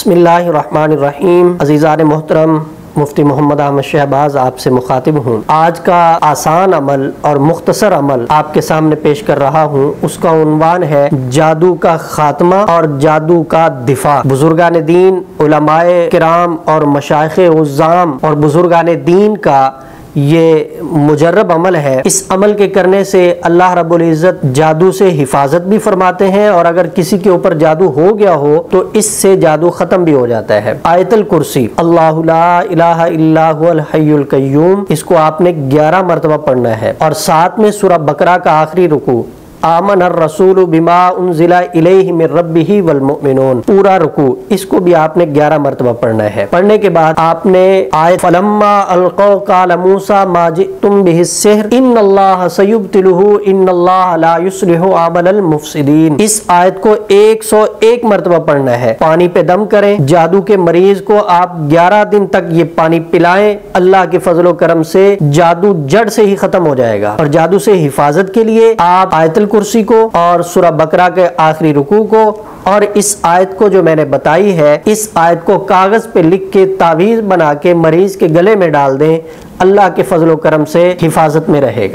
بسم اللہ الرحمن الرحیم۔ عزیزان محترم، مفتی محمد احمد شہباز آپ سے مخاطب ہوں۔ آج کا آسان عمل اور مختصر عمل آپ کے سامنے پیش کر رہا ہوں۔ اس کا عنوان ہے جادو کا خاتمہ اور جادو کا دفاع۔ بزرگان دین، علماء کرام اور مشائخ عظام اور بزرگان دین کا یہ مجرب عمل ہے۔ اس عمل کے کرنے سے اللہ رب العزت جادو سے حفاظت بھی فرماتے ہیں، اور اگر کسی کے اوپر جادو ہو گیا ہو تو اس سے جادو ختم بھی ہو جاتا ہے۔ آیت الکرسی، اللہ لا الہ الا هو الحی القیوم، اس کو آپ نے 11 مرتبہ پڑھنا ہے، اور ساتھ میں سورہ بقرہ کا آخری رکوع آمن الرسول بما انزل الیہ من ربہ والمؤمنون، پورا رکوع اس کو بھی آپ نے 11 مرتبہ پڑھنا ہے۔ پڑھنے کے بعد آپ نے آیت فلما القوا قال موسیٰ ما جئتم بہ السحر ان اللہ سیبطلہ ان اللہ لا یصلح عمل المفسدین، اس آیت کو 101 مرتبہ پڑھنا ہے۔ پانی پہ دم کریں، جادو کے مریض کو آپ 11 دن تک یہ پانی پلائیں، اللہ کے فضل و کرم سے جادو جڑ سے ہی ختم ہو جائے گا۔ اور جادو سے حفاظت کے لیے آپ آیت الکرسی کو اور سورہ بقرہ کے آخری رکوع کو اور اس آیت کو جو میں نے بتائی ہے، اس آیت کو کاغذ پہ لکھ کے تعویذ بنا کے مریض کے گلے میں ڈال دیں، اللہ کے فضل و کرم سے حفاظت میں رہے گا۔